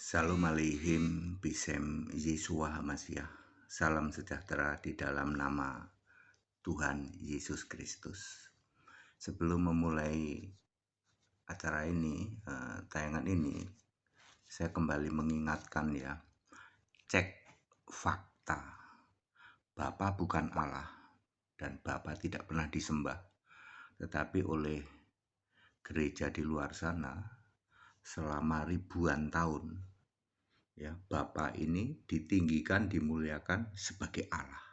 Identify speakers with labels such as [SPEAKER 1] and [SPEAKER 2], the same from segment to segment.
[SPEAKER 1] Shalom Aleichem Bisem Yeshua HaMashiach. Salam sejahtera di dalam nama Tuhan Yesus Kristus. Sebelum memulai acara ini, tayangan ini, saya kembali mengingatkan ya, cek fakta. Bapa bukan Allah dan Bapa tidak pernah disembah, tetapi oleh gereja di luar sana selama ribuan tahun. Ya, Bapa ini ditinggikan, dimuliakan sebagai Allah.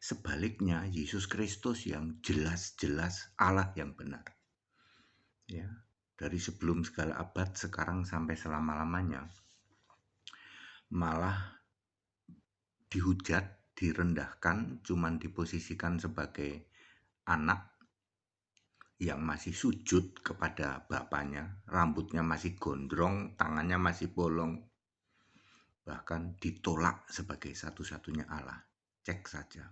[SPEAKER 1] Sebaliknya Yesus Kristus yang jelas-jelas Allah yang benar. Ya, dari sebelum segala abad sekarang sampai selama-lamanya malah dihujat, direndahkan, cuman diposisikan sebagai anak yang masih sujud kepada bapaknya, rambutnya masih gondrong, tangannya masih bolong, bahkan ditolak sebagai satu-satunya Allah. Cek saja.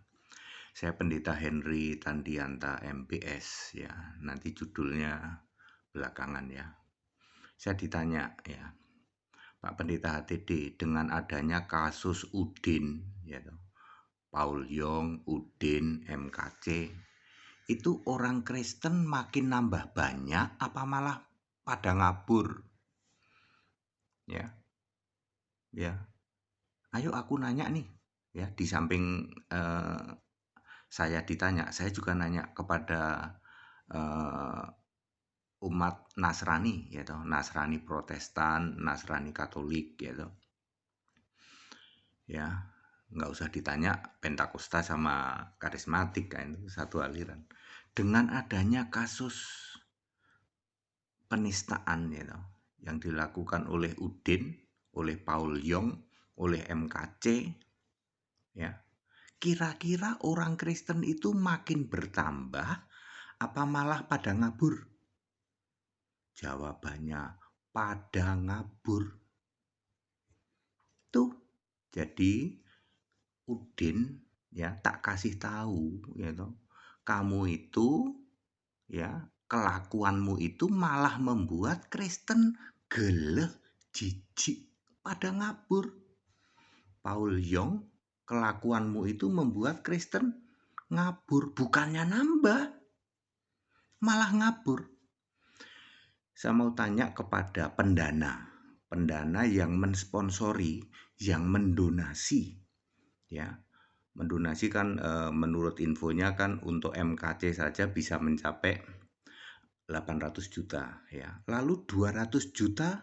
[SPEAKER 1] Saya Pendeta Henry Tandianta MPS ya, nanti judulnya belakangan ya. Saya ditanya ya, Pak Pendeta HTD, dengan adanya kasus Udin ya, Paul Yong, Udin, MKC, itu orang Kristen makin nambah banyak apa malah pada ngabur? Ya. Ya. Ayo aku nanya nih ya, di samping saya ditanya, saya juga nanya kepada umat Nasrani ya toh, Nasrani Protestan, Nasrani Katolik ya toh. Ya, nggak usah ditanya Pentakosta sama Karismatik kan, itu satu aliran. Dengan adanya kasus penistaan ya toh, yang dilakukan oleh Udin, oleh Paul Yong, oleh MKC ya. Kira-kira orang Kristen itu makin bertambah apa malah pada ngabur? Jawabannya pada ngabur. Tuh, jadi Udin ya tak kasih tahu ya toh. Kamu itu ya, kelakuanmu itu malah membuat Kristen geleh, jijik, pada ngabur. Paul Yong, kelakuanmu itu membuat Kristen ngabur, bukannya nambah, malah ngabur. Saya mau tanya kepada pendana yang mensponsori, yang mendonasi, ya. Mendonasi kan menurut infonya kan untuk MKC saja bisa mencapai 800 juta ya. Lalu 200 juta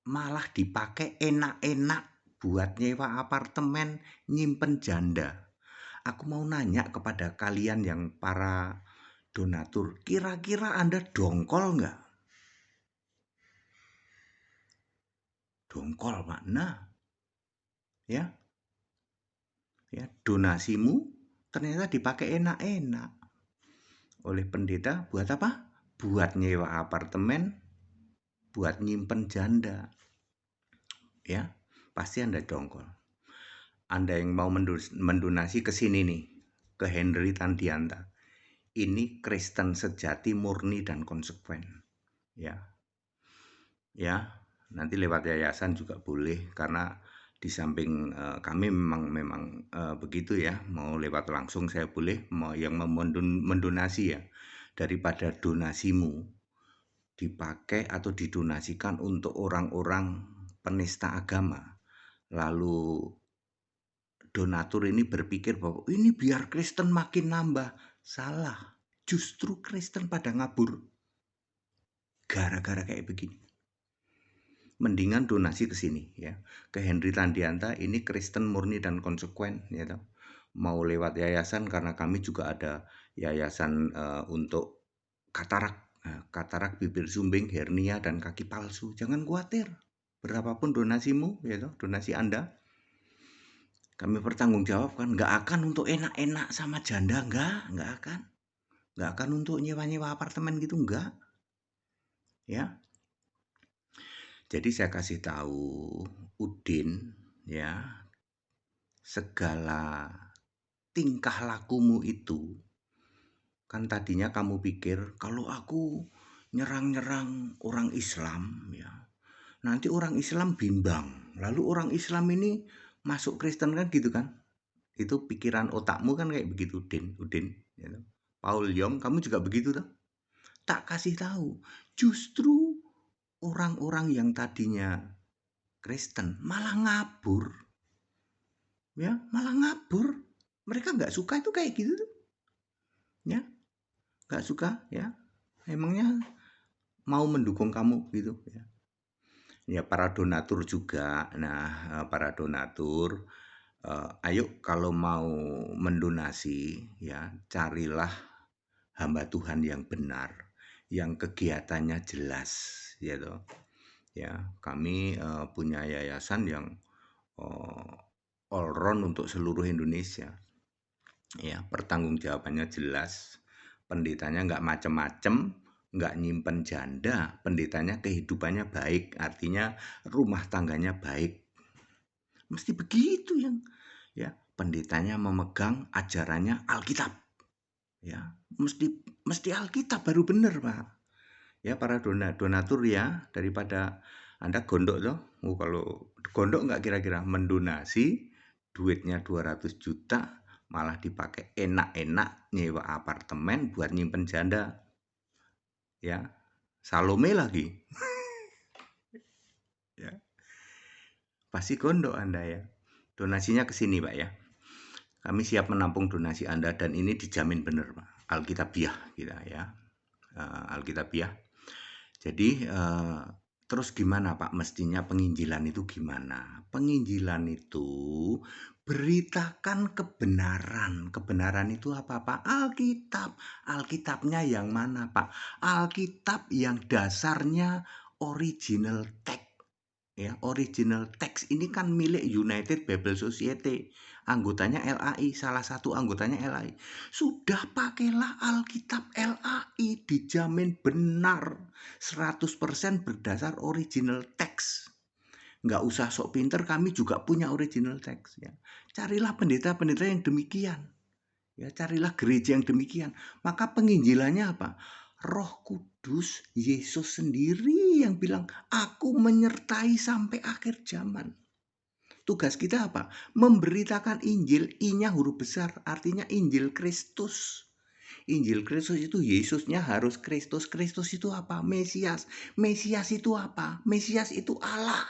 [SPEAKER 1] malah dipakai enak-enak buat nyewa apartemen, nyimpen janda. Aku mau nanya kepada kalian yang para donatur, kira-kira Anda dongkol nggak? Dongkol makna ya. Ya, donasimu ternyata dipakai enak-enak oleh pendeta buat apa? Buat nyewa apartemen, buat nyimpen janda. Ya, pasti Anda dongkol. Anda yang mau mendonasi ke sini nih, ke Henry Tandianta. Ini Kristen sejati, murni dan konsekuen. Ya. Ya, nanti lewat yayasan juga boleh karena di samping kami memang begitu ya, mau lewat langsung saya boleh, mau yang mendonasi ya, daripada donasimu dipakai atau didonasikan untuk orang-orang penista agama, lalu donatur ini berpikir bahwa ini biar Kristen makin nambah. Salah, justru Kristen pada ngabur gara-gara kayak begini. Mendingan donasi ke sini ya, ke Henry Tandianta. Ini Kristen murni dan konsekuen ya toh. Mau lewat yayasan karena kami juga ada yayasan untuk katarak bibir sumbing, hernia dan kaki palsu. Jangan khawatir, berapapun donasimu ya toh, donasi Anda, kami pertanggungjawabkan. Nggak akan untuk enak-enak sama janda, nggak akan untuk nyewa-nyewa apartemen gitu, nggak ya. Jadi saya kasih tahu Udin ya, segala tingkah lakumu itu kan tadinya kamu pikir kalau aku nyerang-nyerang orang Islam ya, nanti orang Islam bimbang. Lalu orang Islam ini masuk Kristen kan gitu kan? Itu pikiran otakmu kan kayak begitu, Udin. Ya. Paul Yong, kamu juga begitu tuh? Tak kasih tahu. Justru orang-orang yang tadinya Kristen malah ngabur. Ya, malah ngabur. Mereka nggak suka itu kayak gitu tuh. Ya, nggak suka ya. Emangnya mau mendukung kamu gitu ya. Ya para donatur juga. Nah, para donatur ayo kalau mau mendonasi ya carilah hamba Tuhan yang benar, yang kegiatannya jelas ya toh. Ya, kami punya yayasan yang uh, all round untuk seluruh Indonesia. Ya, pertanggungjawabannya jelas. Pendetanya nggak macem-macem, nggak nyimpen janda. Pendetanya kehidupannya baik, artinya rumah tangganya baik. Mesti begitu yang ya pendetanya memegang ajarannya Alkitab. Ya, mesti Alkitab baru benar, Pak. Ya para donatur ya, daripada Anda gondok tuh. Kalau gondok nggak kira-kira mendonasi duitnya 200 juta malah dipakai enak-enak nyewa apartemen buat nyimpen janda. Ya. Salome lagi. Ya. Pasti gondok Anda ya. Donasinya ke sini, Pak ya. Kami siap menampung donasi Anda dan ini dijamin benar, Pak. Alkitabiah kita ya. Alkitabiah. Jadi terus gimana Pak mestinya penginjilan itu gimana? Penginjilan itu beritakan kebenaran. Kebenaran itu apa Pak? Alkitab. Alkitabnya yang mana Pak? Alkitab yang dasarnya original text. Ya, original text ini kan milik United Bible Society, anggotanya LAI, salah satu anggotanya LAI. Sudah pakailah Alkitab LAI, dijamin benar 100% berdasar original text. Nggak usah sok pinter, kami juga punya original text ya. Carilah pendeta-pendeta yang demikian. Ya, carilah gereja yang demikian. Maka penginjilannya apa? Roh Kudus, Yesus sendiri yang bilang, aku menyertai sampai akhir zaman. Tugas kita apa? Memberitakan Injil, I-nya huruf besar, artinya Injil Kristus. Injil Kristus itu Yesusnya harus Kristus. Kristus itu apa? Mesias. Mesias itu apa? Mesias itu Allah.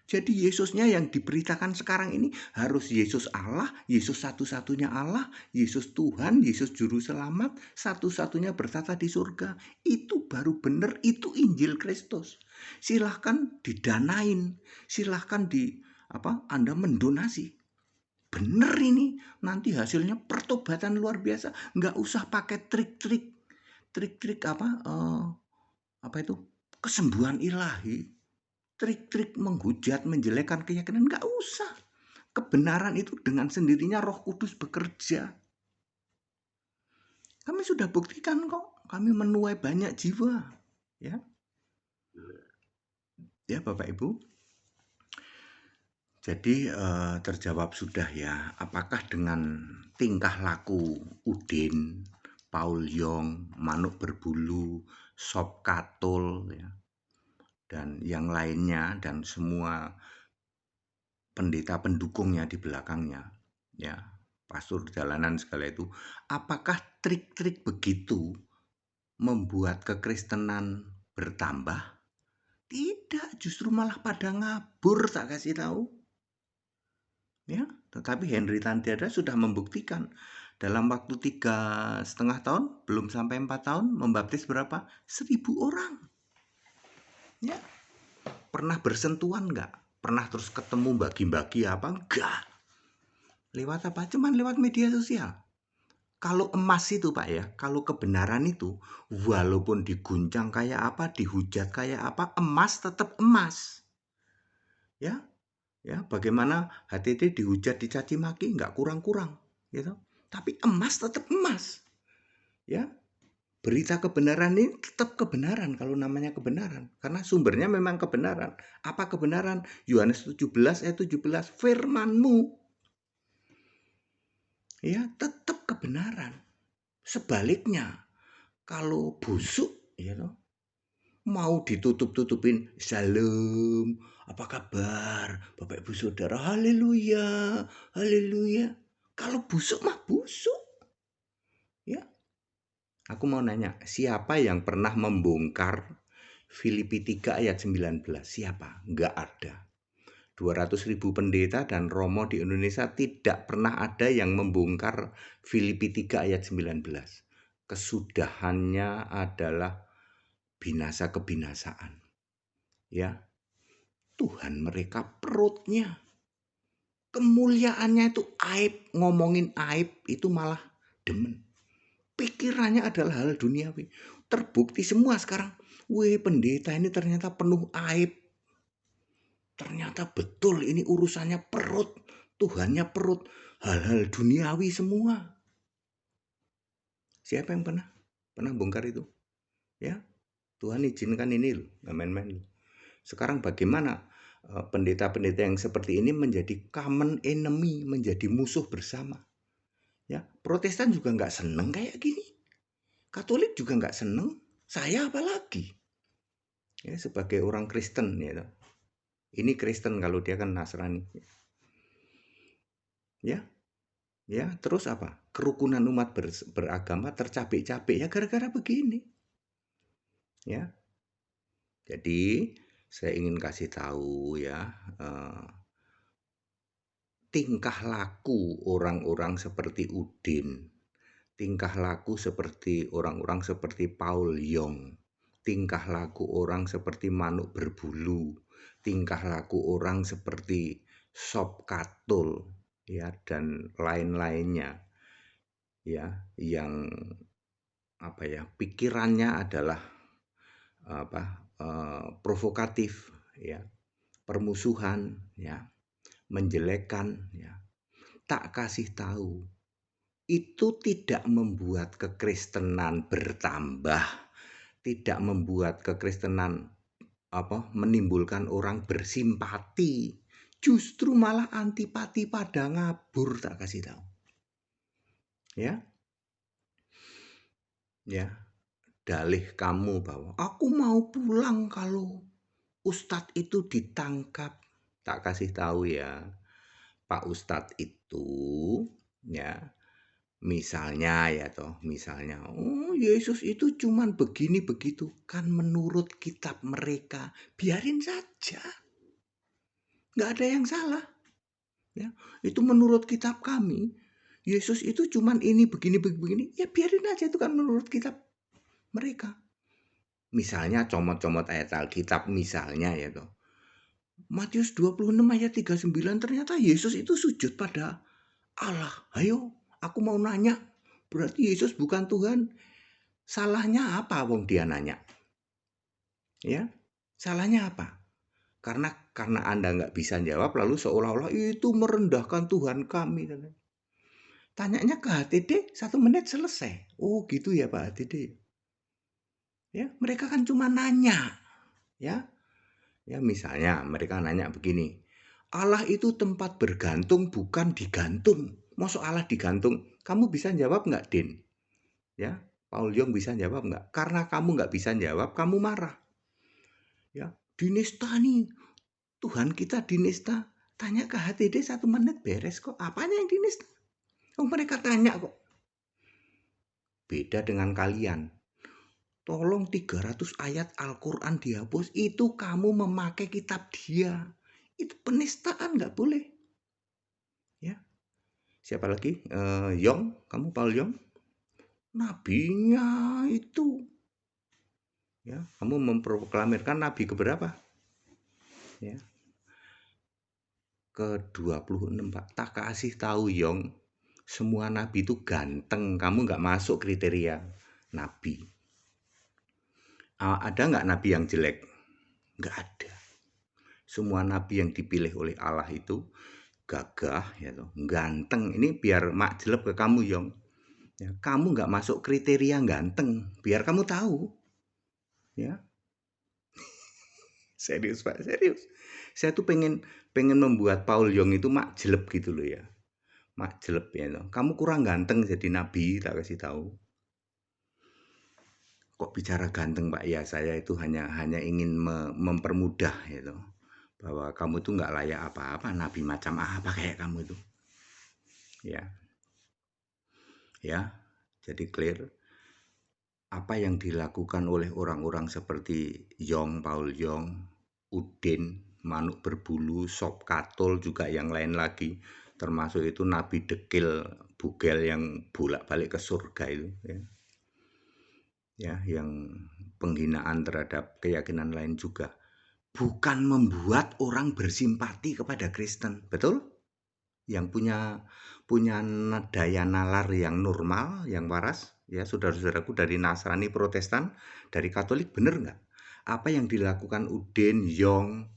[SPEAKER 1] Jadi Yesusnya yang diberitakan sekarang ini harus Yesus Allah, Yesus satu-satunya Allah, Yesus Tuhan, Yesus Juru Selamat, satu-satunya bertata di surga. Itu baru benar, itu Injil Kristus. Silahkan didanain, silahkan Anda mendonasi. Bener ini, nanti hasilnya pertobatan luar biasa. Nggak usah pakai trik-trik apa itu kesembuhan ilahi. Trik-trik menghujat, menjelekkan keyakinan, nggak usah. Kebenaran itu dengan sendirinya Roh Kudus bekerja. Kami sudah buktikan kok, kami menuai banyak jiwa. Ya, ya Bapak Ibu. Jadi terjawab sudah ya, apakah dengan tingkah laku Udin, Paul Yong, Manuk Berbulu, Sop Katul, ya, dan yang lainnya, dan semua pendeta pendukungnya di belakangnya, ya, pastor jalanan segala itu, apakah trik-trik begitu membuat kekristenan bertambah? Tidak, justru malah pada ngabur, tak kasih tahu. Ya, tetapi Henry Tantiada sudah membuktikan dalam waktu 3,5 tahun, belum sampai 4 tahun, membaptis berapa? 1.000 orang. Ya, pernah bersentuhan nggak? Pernah terus ketemu bagi-bagi apa? Enggak. Lewat apa? Cuman lewat media sosial. Kalau emas itu Pak ya, kalau kebenaran itu walaupun diguncang kayak apa, dihujat kayak apa, emas tetap emas. Ya, ya bagaimana HTT dihujat, dicaci maki nggak kurang-kurang, gitu. Tapi emas tetap emas. Ya, berita kebenaran ini tetap kebenaran kalau namanya kebenaran, karena sumbernya memang kebenaran. Apa kebenaran? Yohanes 17 ayat 17, firman-Mu. Ya, tetap kebenaran. Sebaliknya, kalau busuk, ya toh, mau ditutup-tutupin, "Salam, apa kabar Bapak Ibu Saudara? Haleluya, haleluya." Kalau busuk mah busuk, ya. Aku mau nanya, siapa yang pernah membongkar Filipi 3 ayat 19? Siapa? Nggak ada. 200.000 pendeta dan romo di Indonesia tidak pernah ada yang membongkar Filipi 3 ayat 19. Kesudahannya adalah binasa kebinasaan. Ya, Tuhan mereka perutnya. Kemuliaannya itu aib, ngomongin aib itu malah demen. Pikirannya adalah hal duniawi. Terbukti semua sekarang. Weh, pendeta ini ternyata penuh aib. Ternyata betul ini urusannya perut. Tuhannya perut. Hal-hal duniawi semua. Siapa yang pernah bongkar itu? Ya, Tuhan izinkan ini loh, nggak main-main loh. Sekarang bagaimana pendeta-pendeta yang seperti ini menjadi common enemy, menjadi musuh bersama. Ya, Protestan juga nggak seneng kayak gini. Katolik juga nggak seneng. Saya apalagi. Ya, sebagai orang Kristen ya. Ini Kristen kalau dia kan Nasrani. Ya, ya, terus apa? Kerukunan umat beragama tercapek-capek ya gara-gara begini. Ya. Jadi, saya ingin kasih tahu ya, tingkah laku orang-orang seperti Udin, tingkah laku seperti orang-orang seperti Paul Yong, tingkah laku orang seperti Manuk Berbulu, tingkah laku orang seperti Sop Katul, ya, dan lain-lainnya, ya, yang apa ya, pikirannya adalah provokatif, ya, permusuhan, ya, menjelekkan, ya, tak kasih tahu. Itu tidak membuat kekristenan bertambah, tidak membuat kekristenan menimbulkan orang bersimpati, justru malah antipati pada ngabur, tak kasih tahu. Ya. Ya, dalih kamu bahwa aku mau pulang kalau Ustadz itu ditangkap. Tak kasih tahu ya, Pak Ustadz itu ya, misalnya ya toh, misalnya, oh Yesus itu cuman begini begitu, kan menurut kitab mereka, biarin saja. Nggak ada yang salah. Ya, itu menurut kitab kami, Yesus itu cuman ini begini begini, ya biarin aja, itu kan menurut kitab mereka. Misalnya comot-comot ayat Alkitab misalnya ya toh. Matius 26 ayat 39 ternyata Yesus itu sujud pada Allah. Ayo, aku mau nanya. Berarti Yesus bukan Tuhan. Salahnya apa wong dia nanya? Ya, salahnya apa? Karena Anda nggak bisa jawab lalu seolah-olah itu merendahkan Tuhan kami. Tanyanya ke HTD 1 menit selesai. Oh gitu ya Pak HTD. Ya, mereka kan cuma nanya. Ya, ya misalnya mereka nanya begini. Allah itu tempat bergantung bukan digantung. Masuk Allah digantung. Kamu bisa jawab nggak, Din? Ya, Paul Yong bisa jawab nggak? Karena kamu nggak bisa jawab, kamu marah. Ya, dinista nih. Tuhan kita dinista. Tanya ke HTD 1 menit beres kok. Apanya yang dinista? Oh, mereka tanya kok. Beda dengan kalian. Tolong 300 ayat Al-Quran dihapus. Itu kamu memakai kitab dia. Itu penistaan, nggak boleh. Ya, siapa lagi? Yong, kamu Paul Yong? Nabinya itu. Ya, kamu memproklamirkan nabi keberapa? Ya. Ke-26, Pak. Tak kasih tahu, Yong. Semua nabi itu ganteng. Kamu nggak masuk kriteria nabi. Ada nggak nabi yang jelek? Nggak ada. Semua nabi yang dipilih oleh Allah itu gagah, ya toh, ganteng. Ini biar mak jelek ke kamu, Yong. Ya, kamu nggak masuk kriteria ganteng, biar kamu tahu. Ya, serius Pak, serius. Saya tuh pengen membuat Paul Yong itu mak jelek gitu loh ya. Mak jelek ya toh. Kamu kurang ganteng jadi nabi, tak kasih tahu. Kok bicara ganteng Pak? Ya saya itu hanya ingin mempermudah itu. Bahwa kamu itu nggak layak apa-apa, nabi macam apa kayak kamu itu. Ya, ya. Jadi clear apa yang dilakukan oleh orang-orang seperti Paul Yong, Udin, Manuk Berbulu, Sop Katul juga yang lain lagi. Termasuk itu Nabi Dekil Bugel yang bolak-balik ke surga itu ya. Ya, yang penghinaan terhadap keyakinan lain juga bukan membuat orang bersimpati kepada Kristen, betul? Yang punya daya nalar yang normal, yang waras, ya saudara-saudaraku dari Nasrani, Protestan, dari Katolik, bener nggak? Apa yang dilakukan Udin, Yong,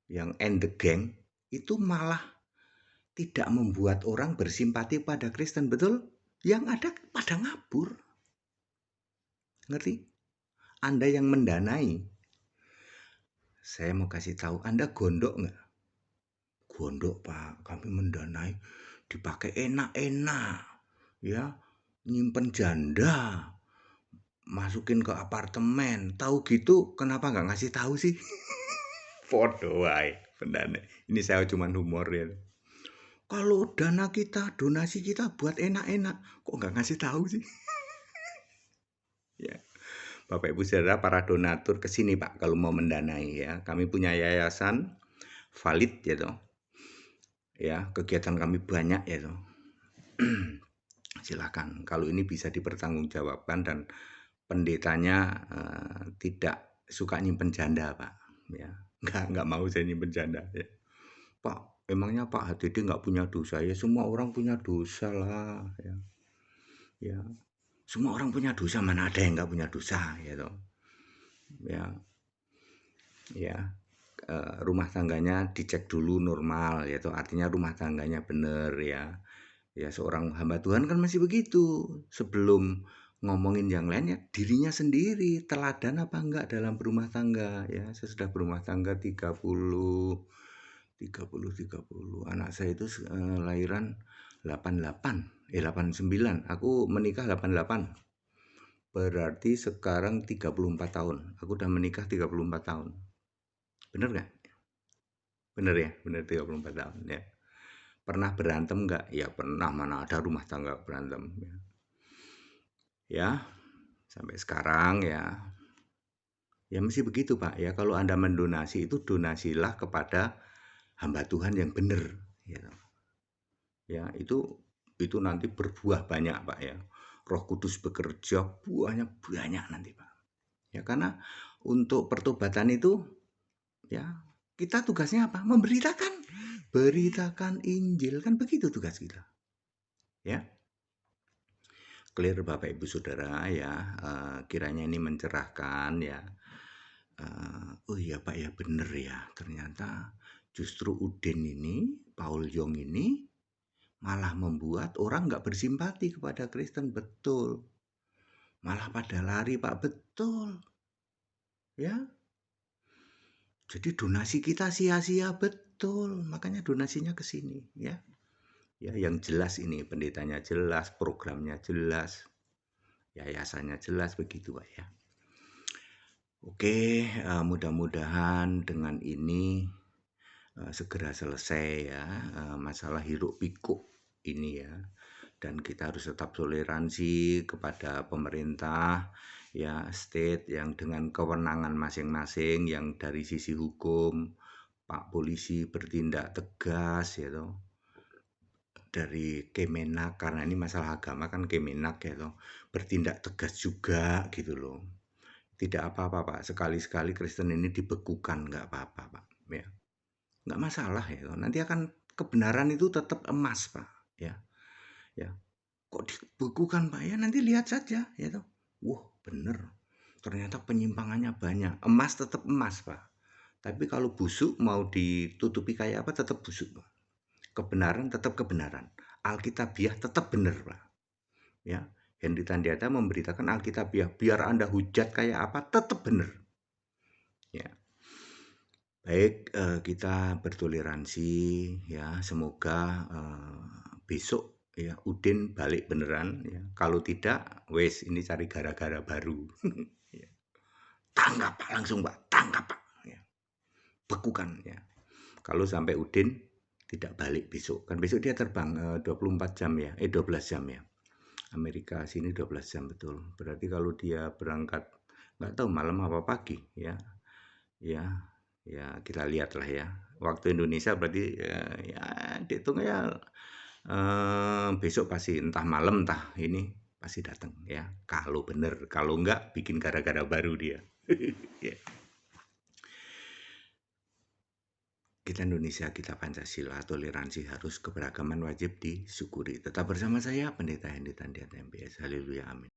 [SPEAKER 1] yang and the gang, itu malah tidak membuat orang bersimpati pada Kristen, betul? Yang ada pada ngabur. Ngerti? Anda yang mendanai. Saya mau kasih tahu, Anda gondok nggak? Gondok Pak, kami mendanai dipakai enak-enak. Ya, nyimpen janda, masukin ke apartemen. Tahu gitu, kenapa nggak ngasih tahu sih? Podo wae, pendanai. Ini saya cuma humor ya. Kalau dana kita, donasi kita buat enak-enak, kok nggak ngasih tahu sih? Ya, Bapak Ibu Saudara, para donatur ke sini Pak kalau mau mendanai ya. Kami punya yayasan valid ya toh. Ya, kegiatan kami banyak ya toh. Silakan kalau ini bisa dipertanggungjawabkan dan pendetanya tidak suka nyimpen janda Pak ya, nggak mau saya nyimpen janda ya. Pak, emangnya Pak HTD nggak punya dosa? Ya semua orang punya dosa lah ya, ya semua orang punya dosa, mana ada yang nggak punya dosa ya toh ya. Ya, rumah tangganya dicek dulu normal ya toh, artinya rumah tangganya bener ya. Ya seorang hamba Tuhan kan masih begitu. Sebelum ngomongin yang lain ya dirinya sendiri, teladan apa enggak dalam berumah tangga ya. Saya sudah berumah tangga 30 anak saya itu lahiran 88 89. Aku menikah 88. Berarti sekarang 34 tahun. Aku udah menikah 34 tahun. Bener nggak? Bener ya? Bener 34 tahun ya. Pernah berantem nggak? Ya pernah, mana ada rumah tangga berantem ya. Ya, sampai sekarang ya. Ya mesti begitu Pak ya. Kalau Anda mendonasi itu donasilah kepada hamba Tuhan yang benar ya. Ya, itu nanti berbuah banyak Pak ya. Roh Kudus bekerja, buahnya banyak nanti Pak. Ya karena untuk pertobatan itu ya kita tugasnya apa? Memberitakan, beritakan Injil, kan begitu tugas kita. Ya. Clear Bapak Ibu Saudara ya, kiranya ini mencerahkan ya. Oh iya Pak ya, bener ya, ternyata justru Udin ini, Paul Yong ini malah membuat orang nggak bersimpati kepada Kristen, betul. Malah pada lari Pak, betul. Ya, jadi donasi kita sia-sia, betul. Makanya donasinya ke sini ya. Ya, yang jelas ini pendetanya jelas, programnya jelas, yayasannya jelas begitu Pak ya. Oke, mudah-mudahan dengan ini segera selesai ya masalah hiruk pikuk ini ya. Dan kita harus tetap toleransi kepada pemerintah ya, state yang dengan kewenangan masing-masing, yang dari sisi hukum Pak Polisi bertindak tegas ya toh. Dari Kemenak, karena ini masalah agama kan Kemenak ya toh, bertindak tegas juga gitu loh. Tidak apa-apa Pak, sekali-sekali Kristen ini dibekukan, nggak apa-apa Pak ya. Nggak masalah ya, nanti akan kebenaran itu tetap emas Pak ya. Ya, kok dibekukan Pak ya, nanti lihat saja ya toh. Wah bener, ternyata penyimpangannya banyak. Emas tetap emas Pak, tapi kalau busuk mau ditutupi kayak apa tetap busuk Pak. Kebenaran tetap kebenaran, Alkitabiah tetap benar Pak ya. Henry Tandiata memberitakan Alkitabiah, biar Anda hujat kayak apa tetap benar ya. Baik, kita bertoleransi ya, semoga besok ya Udin balik beneran ya. Kalau tidak, wes ini cari gara-gara baru. tangkap Pak, langsung Pak, tangkap Pak. Ya, bekukan ya. Kalau sampai Udin tidak balik besok, kan besok dia terbang 24 jam ya, 12 jam ya. Amerika sini 12 jam betul. Berarti kalau dia berangkat nggak tahu malam apa pagi ya. Ya kita lihatlah ya. Waktu Indonesia berarti ya dihitung ya besok pasti entah malam entah ini pasti datang ya. Kalau bener, kalau enggak bikin gara-gara baru dia. Ya. Kita Indonesia, kita Pancasila, toleransi harus keberagaman wajib disyukuri. Tetap bersama saya, Pendeta Hendy Tandiat MBS. Haleluya, amin.